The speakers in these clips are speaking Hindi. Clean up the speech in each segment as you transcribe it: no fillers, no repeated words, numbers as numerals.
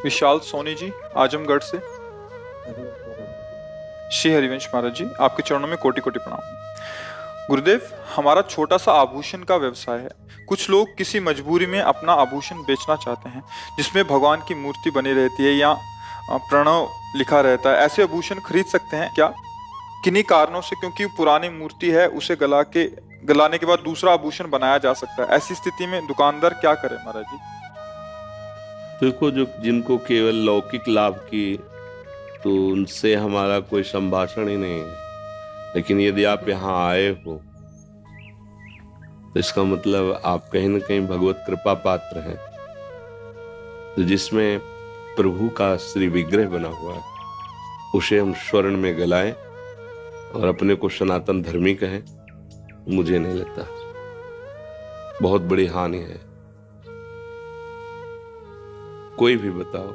विशाल सोनी जी, आजमगढ़ से। श्री हरिवंश महाराज जी, आपके चरणों में कोटि कोटि प्रणाम। गुरुदेव, हमारा छोटा सा आभूषण का व्यवसाय है। कुछ लोग किसी मजबूरी में अपना आभूषण बेचना चाहते हैं जिसमें भगवान की मूर्ति बनी रहती है या प्रणव लिखा रहता है। ऐसे आभूषण खरीद सकते हैं क्या? किन्हीं कारणों से, क्योंकि पुरानी मूर्ति है, उसे गलाने के बाद दूसरा आभूषण बनाया जा सकता है। ऐसी स्थिति में दुकानदार क्या करे महाराज जी? देखो, जो जिनको केवल लौकिक लाभ की, तो उनसे हमारा कोई संभाषण ही नहीं है। लेकिन यदि आप यहाँ आए हो तो इसका मतलब आप कहीं ना कहीं भगवत कृपा पात्र हैं। तो जिसमें प्रभु का श्री विग्रह बना हुआ है, उसे हम स्वर्ण में गलाएं और अपने को सनातन धर्मी कहें, मुझे नहीं लगता बहुत बड़ी हानि है। कोई भी बताओ,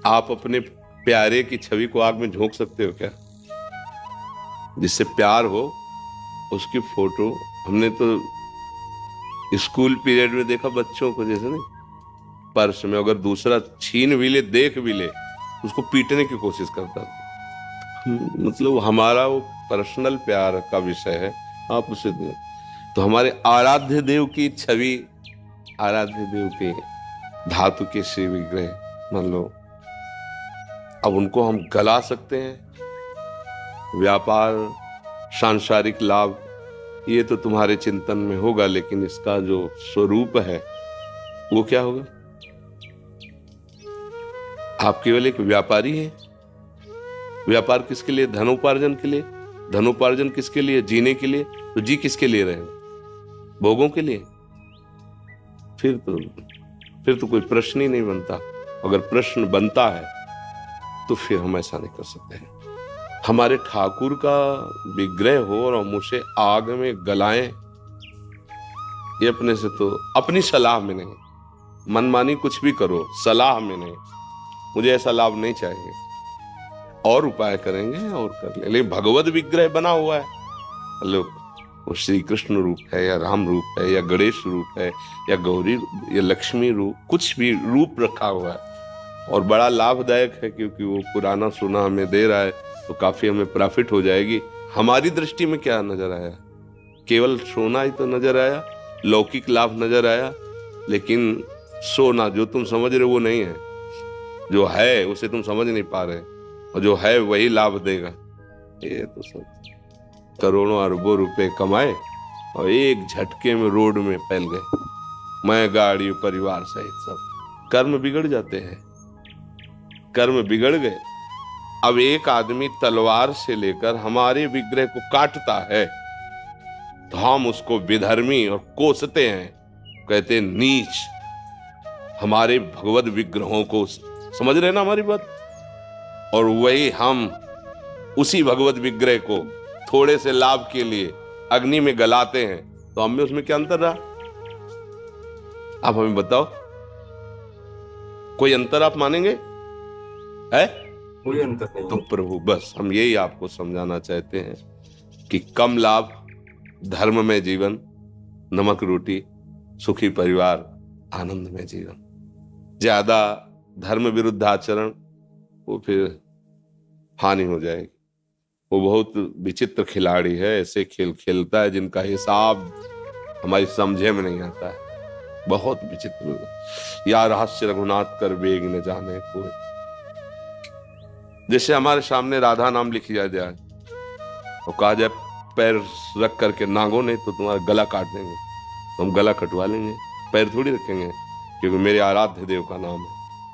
आप अपने प्यारे की छवि को आग में झोंक सकते हो क्या? जिससे प्यार हो उसकी फोटो, हमने तो स्कूल पीरियड में देखा बच्चों को, जैसे नहीं, पर्स में अगर दूसरा छीन भी ले, देख भी ले, उसको पीटने की कोशिश करता था। मतलब हमारा वो पर्सनल प्यार का विषय है, आप उसे दो। तो हमारे आराध्य देव की छवि, आराध्य देव के धातु के श्री विग्रह मान लो, अब उनको हम गला सकते हैं। व्यापार, सांसारिक लाभ, ये तो तुम्हारे चिंतन में होगा, लेकिन इसका जो स्वरूप है वो क्या होगा? आप केवल एक व्यापारी हैं। व्यापार किसके लिए? धनोपार्जन के लिए। धनोपार्जन किसके लिए? जीने के लिए। तो जी किसके लिए रहे? भोगों के लिए। फिर तो कोई प्रश्न ही नहीं बनता। अगर प्रश्न बनता है तो फिर हम ऐसा नहीं कर सकते हैं। हमारे ठाकुर का विग्रह हो और हम उसे आग में गलाएं, ये अपने से तो, अपनी सलाह में नहीं, मनमानी कुछ भी करो, सलाह में नहीं, मुझे ऐसा लाभ नहीं चाहिए। और उपाय करेंगे और कर ले, लेकिन भगवत विग्रह बना हुआ है। लोग, वो श्री कृष्ण रूप है या राम रूप है या गणेश रूप है या गौरी या लक्ष्मी रूप, कुछ भी रूप रखा हुआ है और बड़ा लाभदायक है, क्योंकि वो पुराना सोना हमें दे रहा है, तो काफी हमें प्रॉफिट हो जाएगी। हमारी दृष्टि में क्या नजर आया? केवल सोना ही तो नजर आया, लौकिक लाभ नजर आया, लेकिन सोना जो तुम समझ रहे हो वो नहीं है। जो है उसे तुम समझ नहीं पा रहे, और जो है वही लाभ देगा। ये तो सब करोड़ों अरबों रुपए कमाए और एक झटके में रोड में फैल गए, मैं, गाड़ी, परिवार सहित सब। कर्म बिगड़ जाते हैं, कर्म बिगड़ गए। अब एक आदमी तलवार से लेकर हमारे विग्रह को काटता है तो हम उसको विधर्मी और कोसते हैं, कहते हैं नीच। हमारे भगवत विग्रहों को, समझ रहे ना हमारी बात? और वही हम उसी भगवत विग्रह को थोड़े से लाभ के लिए अग्नि में गलाते हैं, तो हम में उसमें क्या अंतर रहा? आप हमें बताओ, कोई अंतर आप मानेंगे है? कोई अंतर नहीं। तो प्रभु, बस हम यही आपको समझाना चाहते हैं कि कम लाभ, धर्म में जीवन, नमक रोटी, सुखी परिवार, आनंद में जीवन। ज्यादा धर्म विरुद्ध आचरण, वो फिर हानि हो जाएगी। वो बहुत विचित्र खिलाड़ी है, ऐसे खेल खेलता है जिनका हिसाब हमारी समझे में नहीं आता है। बहुत विचित्र। या रहस्य रघुनाथ कर वेग न जाने कोई। जैसे हमारे सामने राधा नाम लिख दिया जाए और कहा जाए पैर रख करके नागो, नहीं तो तुम्हारा गला काट देंगे, तो हम गला कटवा लेंगे, पैर थोड़ी रखेंगे, क्योंकि मेरे आराध्य देव का नाम है।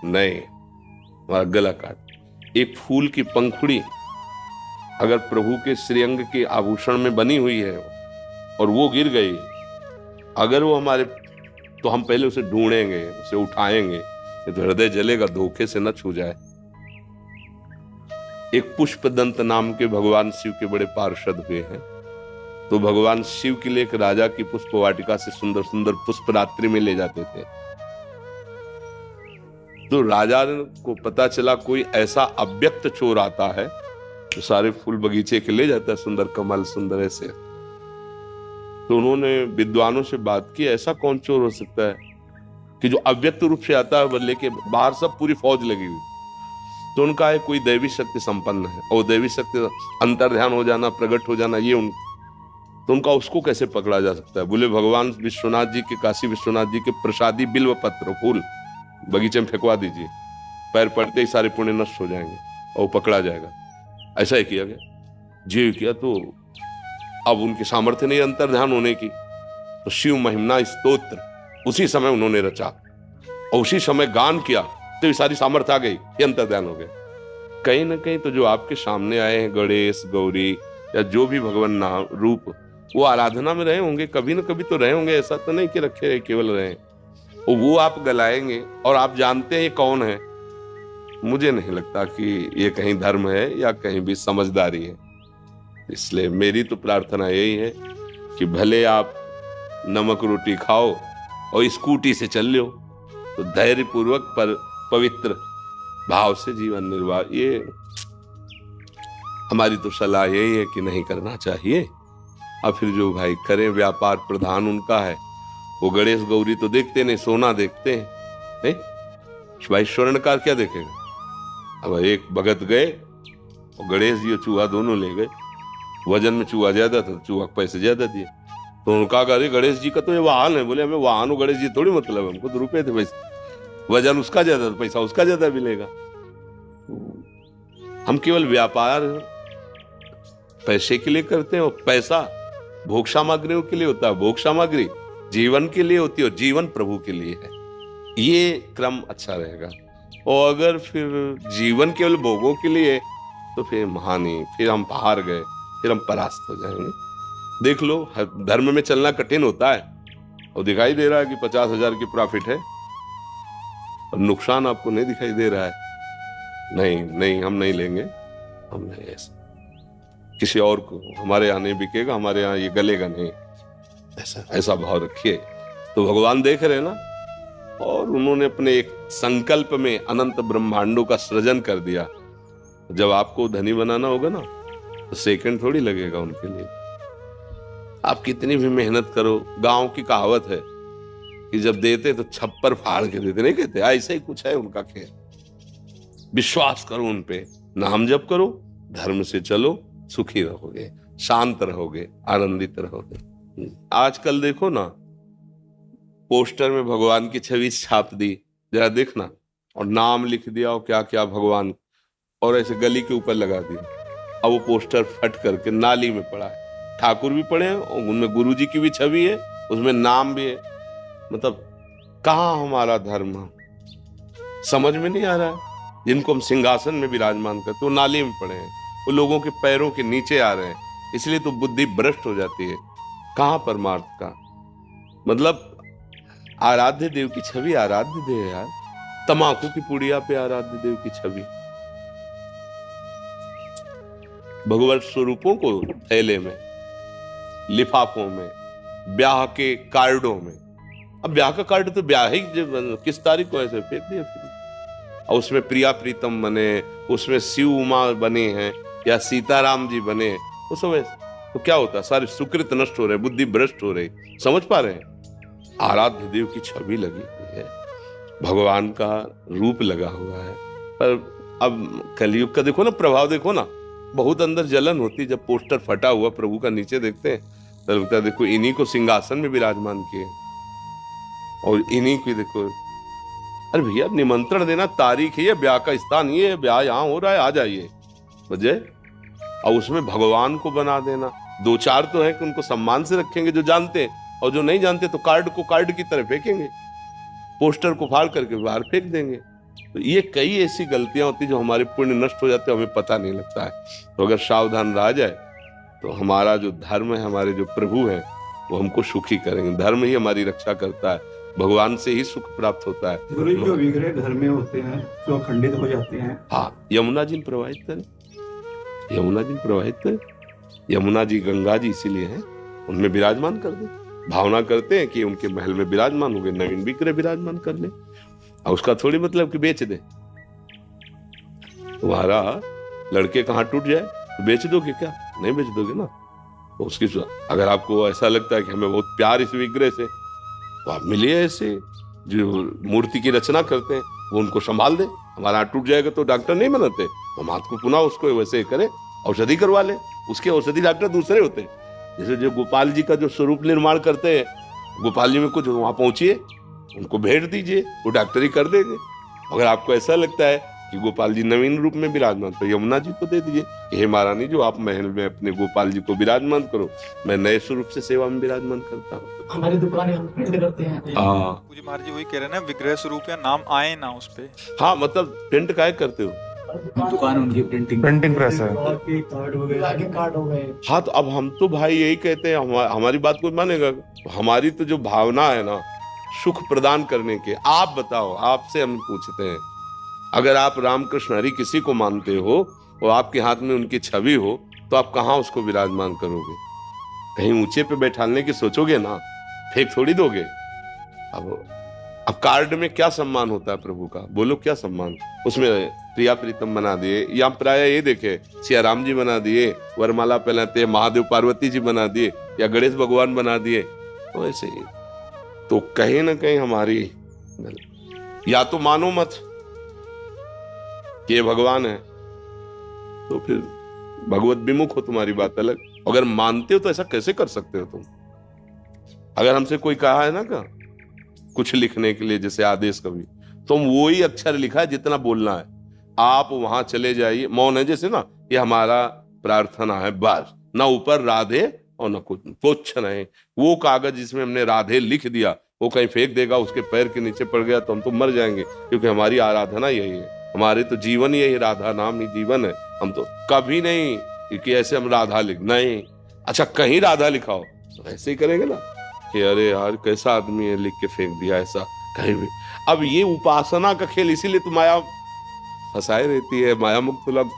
नहीं, हमारा गला काट। एक फूल की पंखुड़ी अगर प्रभु के श्रीअंग के आभूषण में बनी हुई है और वो गिर गई, अगर वो हमारे, तो हम पहले उसे ढूंढेंगे, उसे उठाएंगे, तो हृदय जलेगा, धोखे से न छू जाए। एक पुष्पदंत नाम के भगवान शिव के बड़े पार्षद हुए हैं, तो भगवान शिव के लिए एक राजा की पुष्प वाटिका से सुंदर सुंदर पुष्प रात्रि में ले जाते थे। तो राजा को पता चला कोई ऐसा अव्यक्त चोर आता है, तो सारे फूल बगीचे के ले जाता है, सुंदर कमल, सुंदर ऐसे। तो उन्होंने विद्वानों से बात की, ऐसा कौन चोर हो सकता है? कि जो अव्यक्त रूप से आता है लेके बाहर सब पूरी फौज लगी हुई, तो उनका है कोई दैवी शक्ति संपन्न है, और दैवी शक्ति अंतर्ध्यान हो जाना, प्रकट हो जाना, ये तो उनका उसको कैसे पकड़ा जा सकता है? बोले भगवान विश्वनाथ जी के, काशी विश्वनाथ जी के प्रसादी बिल्व पत्र फूल बगीचे में फेंकवा दीजिए, पैर पड़ते ही सारे पुण्य नष्ट हो जाएंगे और पकड़ा जाएगा। ऐसा ही किया गया, जीव किया, तो अब उनकी सामर्थ्य नहीं अंतर्ध्यान होने की, तो शिव महिमा स्तोत्र उसी समय उन्होंने रचा और उसी समय गान किया, तो ये सारी सामर्थ्य आ गई, ये अंतर्ध्यान हो गया। कहीं ना कहीं तो जो आपके सामने आए हैं गणेश, गौरी या जो भी भगवान नाम रूप, वो आराधना में रहे होंगे, कभी ना कभी तो रहे होंगे, ऐसा तो नहीं कि रखे केवल रहे, और वो आप गलाएंगे और आप जानते हैं ये कौन है। मुझे नहीं लगता कि ये कहीं धर्म है या कहीं भी समझदारी है। इसलिए मेरी तो प्रार्थना यही है कि भले आप नमक रोटी खाओ और स्कूटी से चल लो, तो धैर्य पूर्वक पर पवित्र भाव से जीवन निर्वाह, ये हमारी तो सलाह यही है कि नहीं करना चाहिए। और फिर जो भाई करें, व्यापार प्रधान उनका है, वो गणेश गौरी तो देखते नहीं, सोना देखते हैं, नहीं भाई स्वर्णकार क्या देखेगा? अब एक भगत गए और गणेश जी और चूहा दोनों ले गए, वजन में चूहा ज्यादा था, चूहा पैसे ज्यादा दिए, तो उनका अरे गणेश जी का तो ये वाहन है, बोले हमें वाहन और गणेश जी थोड़ी मतलब, हमको तो रुपए थे पैसे, वजन उसका ज्यादा, पैसा उसका ज्यादा मिलेगा। हम केवल व्यापार पैसे के लिए करते हैं, और पैसा भोग सामग्रियों के लिए होता है, भोग सामग्री जीवन के लिए होती है और जीवन प्रभु के लिए है। ये क्रम अच्छा रहेगा। और अगर फिर जीवन केवल भोगों के लिए, तो फिर महानी, फिर हम हार गए, फिर हम परास्त हो जाएंगे। देख लो, धर्म में चलना कठिन होता है और दिखाई दे रहा है कि 50,000 की प्रॉफिट है और नुकसान आपको नहीं दिखाई दे रहा है। नहीं नहीं, हम नहीं लेंगे, हम नहीं, ऐसा किसी और को हमारे यहाँ नहीं बिकेगा, हमारे यहाँ ये गलेगा नहीं, ऐसा भाव रखिए। तो भगवान देख रहे हैं ना, और उन्होंने अपने एक संकल्प में अनंत ब्रह्मांडों का सृजन कर दिया। जब आपको धनी बनाना होगा ना, तो सेकंड थोड़ी लगेगा उनके लिए। आप कितनी भी मेहनत करो, गांव की कहावत है कि जब देते तो छप्पर फाड़ के देते, नहीं कहते? ऐसा ही कुछ है उनका खेल। विश्वास करो उन पे, नाम जप करो, धर्म से चलो, सुखी रहोगे, शांत रहोगे, आनंदित रहोगे। आजकल देखो ना, पोस्टर में भगवान की छवि छाप दी, जरा देखना, और नाम लिख दिया और क्या क्या भगवान, और ऐसे गली के ऊपर लगा दिया। अब वो पोस्टर फट करके नाली में पड़ा है। ठाकुर भी पड़े हैं और उनमें गुरु जी की भी छवि है, उसमें नाम भी है। मतलब कहाँ हमारा धर्म? समझ में नहीं आ रहा है। जिनको हम सिंहासन में विराजमान करते, वो नाली में पड़े हैं, वो लोगों के पैरों के नीचे आ रहे हैं, इसलिए तो बुद्धि भ्रष्ट हो जाती है। कहाँ परमार्थ का मतलब? आराध्य देव की छवि आराध्य देव है यार, तमाकू की पुड़िया पे आराध्य देव की छवि। भगवत स्वरूपों को थैले में, लिफाफों में, ब्याह के कार्डों में। अब ब्याह का कार्ड तो ब्याह ही किस तारीख को ऐसे फेंक दिया फिर, और उसमें प्रिया प्रीतम बने, उसमें शिव उमा बने हैं या सीताराम जी बने, तो सब ऐसे। तो क्या होता है? सारे सुकृत नष्ट हो रहे, बुद्धि भ्रष्ट हो रही। समझ पा रहे हैं? आराध्य देव की छवि लगी हुई है, भगवान का रूप लगा हुआ है। पर अब कलयुग का देखो ना प्रभाव, देखो ना, बहुत अंदर जलन होती जब पोस्टर फटा हुआ प्रभु का नीचे देखते हैं, तो लगता है देखो इन्हीं को सिंहासन में विराजमान किए, और इन्हीं की देखो। अरे भैया, निमंत्रण देना, तारीख है, ब्याह का स्थान ये, ब्याह यहाँ हो रहा है, आ जाइए बजे। और उसमें भगवान को बना देना। दो चार तो है कि उनको सम्मान से रखेंगे जो जानते हैं, और जो नहीं जानते तो कार्ड को कार्ड की तरह फेंकेंगे, पोस्टर को फाड़ करके बाहर फेंक देंगे। तो ये कई ऐसी गलतियां होती जो हमारे पुण्य नष्ट हो जाते हैं, हमें पता नहीं लगता है। तो अगर सावधान रहा जाए तो हमारा जो धर्म है, हमारे जो प्रभु हैं, वो हमको सुखी करेंगे। धर्म ही हमारी रक्षा करता है, भगवान से ही सुख प्राप्त होता है। गुरु जी, जो विग्रह घर में होते हैं, जो खंडित हो जाते हैं, हाँ, यमुना जी प्रवाहित करें, यमुना जी प्रवाहित करें। यमुना जी गंगा जी इसीलिए हैं, उनमें विराजमान कर दे। भावना करते हैं कि उनके महल में विराजमान हो गए, नवीन विग्रह विराजमान कर ले, और उसका थोड़ी मतलब कि बेच दे। तुम्हारा लड़के का हाथ टूट जाए तो बेच दोगे क्या? नहीं बेच दोगे ना। तो उसकी, अगर आपको ऐसा लगता है कि हमें बहुत प्यार इस विग्रह से, तो आप मिलिए ऐसे, जो मूर्ति की रचना करते हैं वो उनको संभाल दे। हमारा हाथ टूट जाएगा तो डॉक्टर नहीं बनाते, हम हाथ को पुनः उसको वैसे करें, औषधि करवा ले। उसके औषधि डॉक्टर दूसरे होते हैं। जैसे जो गोपाल जी का जो स्वरूप निर्माण करते हैं, गोपाल जी में कुछ वहां पहुंचिए, उनको भेंट दीजिए, वो डॉक्टरी कर देंगे। अगर आपको ऐसा लगता है कि गोपाल जी नवीन रूप में विराजमान, तो यमुना जी को दे दीजिए कि हे महारानी जो आप महल में अपने गोपाल जी को विराजमान करो, मैं नए स्वरूप से सेवा में विराजमान करता हूँ। हमारी दुकान हम पेंट करते हैं। पूज्य महाराज जी वही कह रहे हैं ना, विग्रह स्वरूप या नाम आए ना उस पे। हाँ, मतलब पेंट काय करते हो? दुकान उनकी प्रिंटिंग प्रेस है। कार्ड हो गए। हाँ, तो अब हम तो भाई यही कहते हैं, हमारी बात कोई मानेगा? हमारी तो जो भावना है ना सुख प्रदान करने के, आप बताओ, आपसे हम पूछते हैं, अगर आप रामकृष्ण हरि किसी को मानते हो और आपके हाथ में उनकी छवि हो, तो आप कहाँ उसको विराजमान करोगे? कहीं ऊंचे पे बैठाने की सोचोगे ना, फेंक थोड़ी दोगे। अब कार्ड में क्या सम्मान होता है प्रभु का? बोलो क्या सम्मान? उसमें प्रिया प्रीतम बना दिए, या प्राय ये देखे सिया राम जी बना दिए, वरमाला पहनाते महादेव पार्वती जी बना दिए, या गणेश भगवान बना दिए, तो ऐसे ही। तो कहीं ना कहीं हमारी, या तो मानो मत कि ये भगवान है, तो फिर भगवत विमुख हो, तुम्हारी बात अलग। अगर मानते हो तो ऐसा कैसे कर सकते हो तुम? अगर हमसे कोई कहा है ना का कुछ लिखने के लिए, जैसे आदेश कवि, तो वो ही अक्षर लिखा है जितना बोलना है, आप वहां चले जाइए, मौन है जैसे ना, ये हमारा प्रार्थना है बस, ना ऊपर राधे और न कुछ नहीं। वो कागज जिसमें हमने राधे लिख दिया, वो कहीं फेंक देगा, उसके पैर के नीचे पड़ गया तो हम तो मर जाएंगे, क्योंकि हमारी आराधना यही है, हमारे तो जीवन यही, राधा नाम ही जीवन है। हम तो कभी नहीं क्योंकि ऐसे हम राधा लिख नहीं। अच्छा, कहीं राधा लिखाओ तो ऐसे ही करेंगे ना कि अरे यार कैसा आदमी है, लिख के फेंक दिया, ऐसा कहीं भी। अब ये उपासना का खेल, इसीलिए तो माया फंसाए रहती है, माया मुक्त लोग।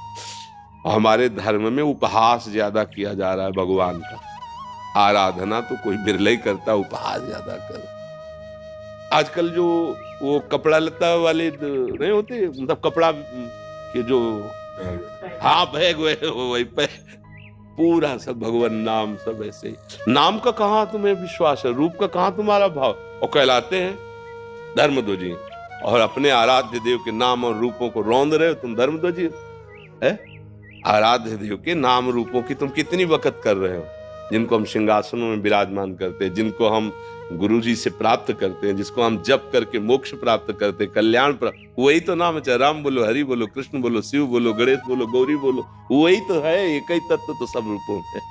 हमारे धर्म में उपहास ज्यादा किया जा रहा है भगवान का, आराधना तो कोई बिरला ही करता, उपहास ज्यादा कर। आजकल जो वो कपड़ा लत्ता वाले नहीं होते, मतलब कपड़ा के जो, हाँ बैग वही पूरा सब भगवान नाम, सब ऐसे ही। नाम का कहाँ तुम्हें विश्वास है, रूप का कहाँ तुम्हारा भाव, और कहलाते हैं धर्मध्वजी, और अपने आराध्य देव के नाम और रूपों को रौंद रहे हो तुम धर्मध्वजी है। आराध्य देव के नाम रूपों की तुम कितनी वक़्त कर रहे हो, जिनको हम सिंहासनों में विराजमान करते हैं, जिनको हम गुरु जी से प्राप्त करते हैं, जिसको हम जप करके मोक्ष प्राप्त करते हैं, कल्याण प्राप्त, वही तो नाम है। चाहे राम बोलो, हरि बोलो, कृष्ण बोलो, शिव बोलो, गणेश बोलो, गौरी बोलो, वही तो है, एक ही तत्व तो सब रूपों में है।